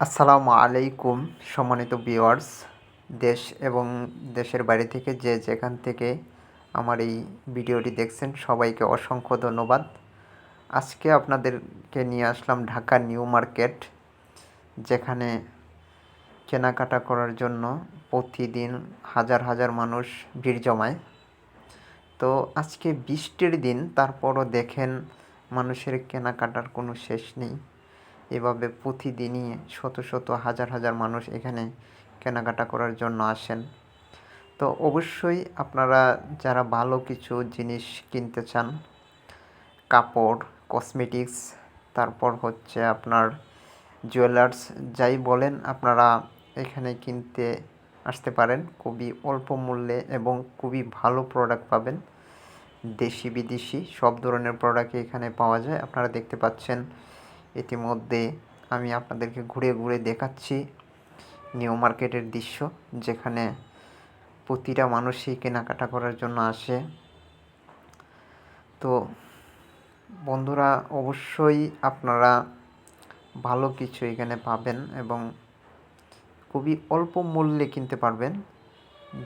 আসসালামু আলাইকুম সম্মানিত ভিউয়ার্স, দেশ এবং দেশের বাইরে থেকে যে যেখান থেকে আমার এই ভিডিওটি দেখছেন সবাইকে অসংখ্য ধন্যবাদ। আজকে আপনাদেরকে নিয়ে আসলাম ঢাকা নিউ মার্কেট, যেখানে কেনাকাটা করার জন্য প্রতিদিন হাজার হাজার মানুষ ভিড় জমায়। তো আজকে বৃষ্টির দিন, তারপরও দেখেন মানুষের কেনাকাটার কোনো শেষ নেই। এভাবে প্রতিদিনই শত শত হাজার হাজার মানুষ এখানে কেনাকাটা করার জন্য আসেন। তো অবশ্যই আপনারা যারা ভালো কিছু জিনিস কিনতে চান, কাপড়, কসমেটিক্স, তারপর হচ্ছে আপনার জুয়েলার্স, যাই বলেন আপনারা এখানে কিনতে আসতে পারেন। খুবই অল্প মূল্যে এবং খুবই ভালো প্রোডাক্ট পাবেন। দেশি বিদেশি সব ধরনের প্রোডাক্টই এখানে পাওয়া যায়। আপনারা দেখতে পাচ্ছেন ইতিমধ্যে আমি আপনাদেরকে ঘুরে ঘুরে দেখাচ্ছি নিউ মার্কেটের দৃশ্য, যেখানে প্রতিটা মানুষই কেনাকাটা করার জন্য আসে। তো বন্ধুরা, অবশ্যই আপনারা ভালো কিছু এখানে পাবেন এবং খুবই অল্প মূল্যে কিনতে পারবেন,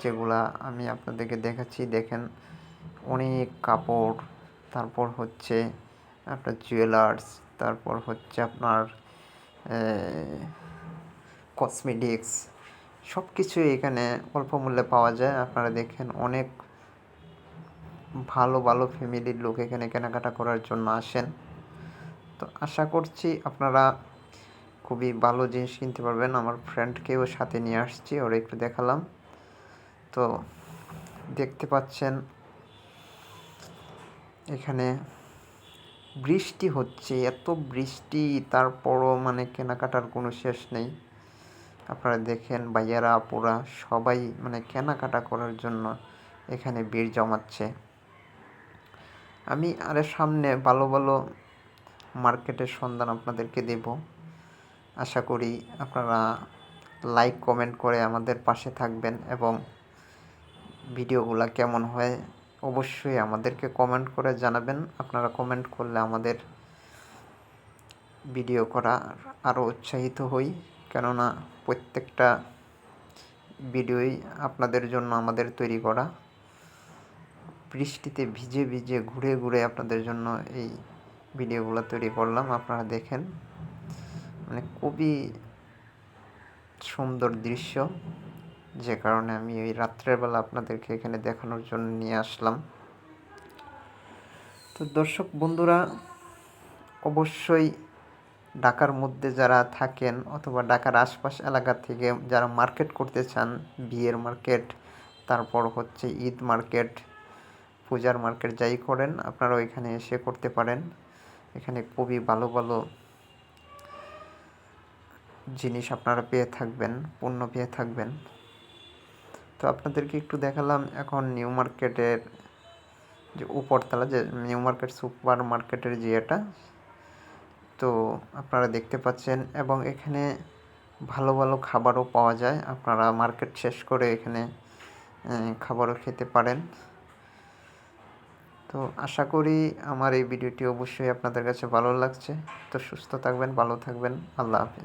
যেগুলা আমি আপনাদেরকে দেখাচ্ছি। দেখেন অনেক কাপড়, তারপর হচ্ছে আপনার জুয়েলার্স, তারপর হচ্ছে আপনার কসমেটিক্স, সব কিছুই এখানে অল্প মূল্যে পাওয়া যায়। আপনারা দেখেন অনেক ভালো ভালো ফ্যামিলির লোক এখানে কেনাকাটা করার জন্য আসেন। তো আশা করছি আপনারা খুবই ভালো জিনিস কিনতে পারবেন। আমার ফ্রেন্ডকেও সাথে নিয়ে আসছি, ওরা একটু দেখালাম। তো দেখতে পাচ্ছেন এখানে বৃষ্টি হচ্ছে, এত বৃষ্টি, তারপরও মানে কেনাকাটার কোনো শেষ নেই। আপনারা দেখেন ভাইয়ারা আপুরা সবাই মানে কেনাকাটা করার জন্য এখানে ভিড় জমাচ্ছে। আমি আরে সামনে ভালো ভালো মার্কেটের সন্ধান আপনাদেরকে দেব। আশা করি আপনারা লাইক কমেন্ট করে আমাদের পাশে থাকবেন এবং ভিডিওগুলো কেমন হয় অবশ্যই আমাদেরকে কমেন্ট করে জানাবেন। আপনারা কমেন্ট করলে আমাদের ভিডিও করা আরও উৎসাহিত হই, কেননা প্রত্যেকটা ভিডিওই আপনাদের জন্য আমাদের তৈরি করা। বৃষ্টিতে ভিজে ভিজে ঘুরে ঘুরে আপনাদের জন্য এই ভিডিওগুলো তৈরি করলাম। আপনারা দেখেন মানে খুবই সুন্দর দৃশ্য, যে কারণে আমি ওই রাত্রেবেলা আপনাদেরকে এখানে দেখানোর জন্য নিয়ে আসলাম। তো দর্শক বন্ধুরা, অবশ্যই ঢাকার মধ্যে যারা থাকেন অথবা ঢাকার আশপাশ এলাকা থেকে যারা মার্কেট করতে চান, বিয়ের মার্কেট, তারপর হচ্ছে ঈদ মার্কেট, পূজার মার্কেট, যাই করেন আপনারা ওইখানে এসে করতে পারেন। এখানে খুবই ভালো ভালো জিনিস আপনারা পেয়ে থাকবেন, পণ্য পেয়ে থাকবেন। তো আপনাদেরকে একটু দেখালাম এখন নিউ মার্কেটের যে উপরতলা, যে নিউ মার্কেট সুপার মার্কেটের যে এটা, তো আপনারা দেখতে পাচ্ছেন। এবং এখানে ভালো ভালো খাবারও পাওয়া যায়। আপনারা মার্কেট শেষ করে এখানে খাবারও খেতে পারেন। তো আশা করি আমার এই ভিডিওটি অবশ্যই আপনাদের কাছে ভালো লাগছে। তো সুস্থ থাকবেন, ভালো থাকবেন, আল্লাহ হাফেজ।